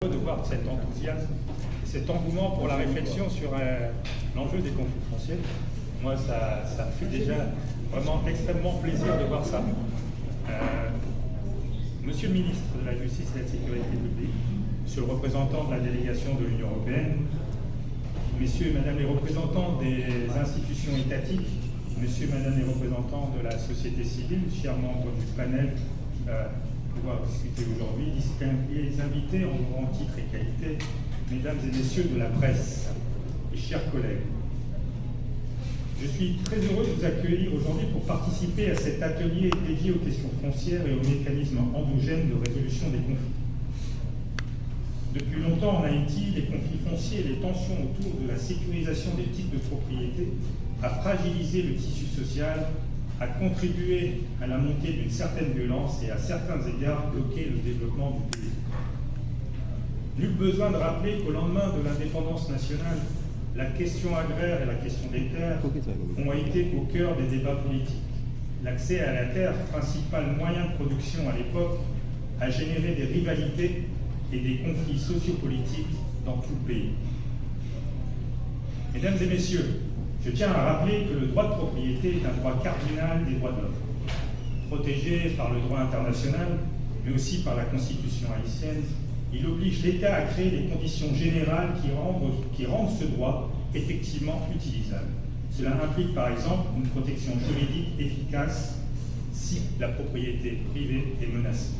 de voir cet enthousiasme et cet engouement pour la réflexion sur l'enjeu des conflits fonciers. Moi, ça me fait déjà vraiment extrêmement plaisir de voir ça. Monsieur le ministre de la Justice et de la Sécurité publique, monsieur le représentant de la délégation de l'Union européenne, messieurs et madame les représentants des institutions étatiques, messieurs et madame les représentants de la société civile, chers membres du panel qui va pouvoir discuter aujourd'hui, distingués invités en grand titre et qualité, mesdames et messieurs de la presse et chers collègues. Je suis très heureux de vous accueillir aujourd'hui pour participer à cet atelier dédié aux questions foncières et aux mécanismes endogènes de résolution des conflits. Depuis longtemps en Haïti, les conflits fonciers et les tensions autour de la sécurisation des titres de propriété a fragilisé le tissu social, a contribué à la montée d'une certaine violence et à certains égards bloqué le développement du pays. Nul besoin de rappeler qu'au lendemain de l'indépendance nationale, la question agraire et la question des terres ont été au cœur des débats politiques. L'accès à la terre, principal moyen de production à l'époque, a généré des rivalités et des conflits sociopolitiques dans tout le pays. Mesdames et messieurs, je tiens à rappeler que le droit de propriété est un droit cardinal des droits de l'homme. Protégé par le droit international, mais aussi par la Constitution haïtienne, il oblige l'État à créer les conditions générales qui rendent ce droit effectivement utilisable. Cela implique par exemple une protection juridique efficace si la propriété privée est menacée.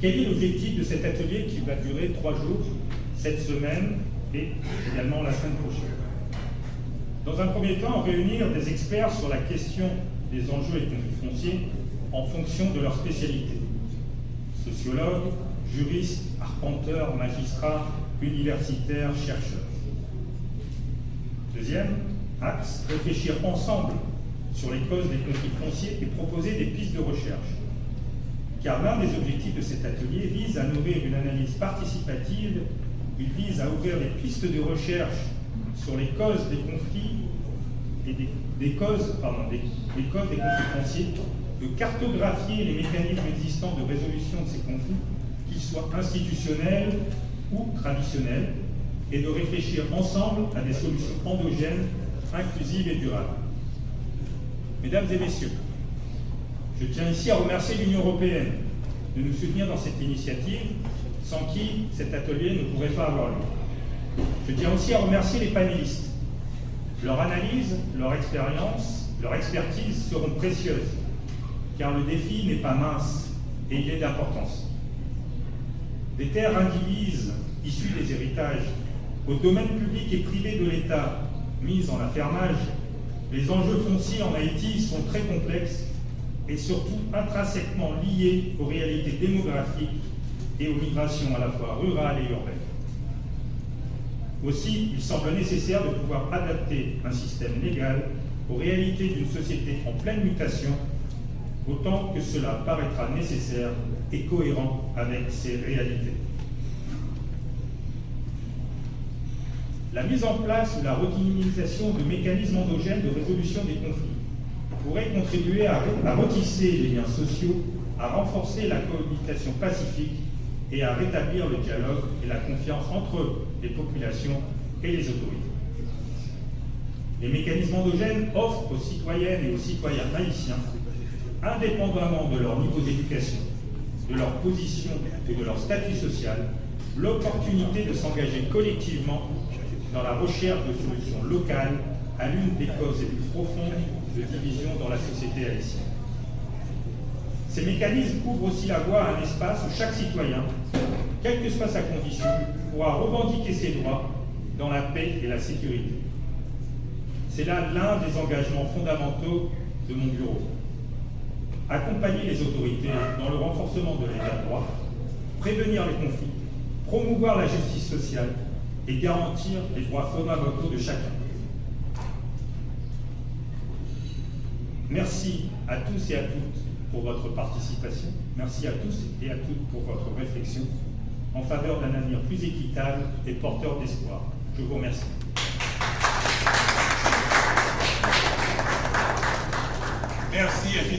Quel est l'objectif de cet atelier qui va durer 3 jours, cette semaine et également la semaine prochaine? Dans un premier temps, réunir des experts sur la question des enjeux et conflits fonciers en fonction de leur spécialité. Sociologues, juristes, arpenteurs, magistrats, universitaires, chercheurs. Deuxième axe, réfléchir ensemble sur les causes des conflits fonciers et proposer des pistes de recherche. Car l'un des objectifs de cet atelier vise à nourrir une analyse participative, il vise à ouvrir des pistes de recherche sur les causes des conflits et des causes des conflits fonciers, de cartographier les mécanismes existants de résolution de ces conflits, qu'ils soient institutionnels ou traditionnels, et de réfléchir ensemble à des solutions endogènes, inclusives et durables. Mesdames et messieurs, je tiens ici à remercier l'Union européenne de nous soutenir dans cette initiative, sans qui cet atelier ne pourrait pas avoir lieu. Je tiens aussi à remercier les panélistes. Leur analyse, leur expérience, leur expertise seront précieuses, car le défi n'est pas mince et il est d'importance. Des terres indivises issues des héritages au domaine public et privé de l'État mises en affermage, les enjeux fonciers en Haïti sont très complexes et surtout intrinsèquement liés aux réalités démographiques et aux migrations à la fois rurales et urbaines. Aussi, il semble nécessaire de pouvoir adapter un système légal aux réalités d'une société en pleine mutation, autant que cela paraîtra nécessaire et cohérent avec ces réalités. La mise en place ou la redynamisation de mécanismes endogènes de résolution des conflits pourrait contribuer à retisser les liens sociaux, à renforcer la cohabitation pacifique et à rétablir le dialogue et la confiance entre les populations et les autorités. Les mécanismes endogènes offrent aux citoyennes et aux citoyens haïtiens, indépendamment de leur niveau d'éducation, de leur position et de leur statut social, l'opportunité de s'engager collectivement dans la recherche de solutions locales à l'une des causes les plus profondes de division dans la société haïtienne. Ces mécanismes ouvrent aussi la voie à un espace où chaque citoyen, quelle que soit sa condition, pourra revendiquer ses droits dans la paix et la sécurité. C'est là l'un des engagements fondamentaux de mon bureau. Accompagner les autorités dans le renforcement de l'état de droit, prévenir les conflits, promouvoir la justice sociale et garantir les droits fondamentaux de chacun. Merci à tous et à toutes pour votre participation. Merci à tous et à toutes pour votre réflexion en faveur d'un avenir plus équitable et porteur d'espoir. Je vous remercie. Merci.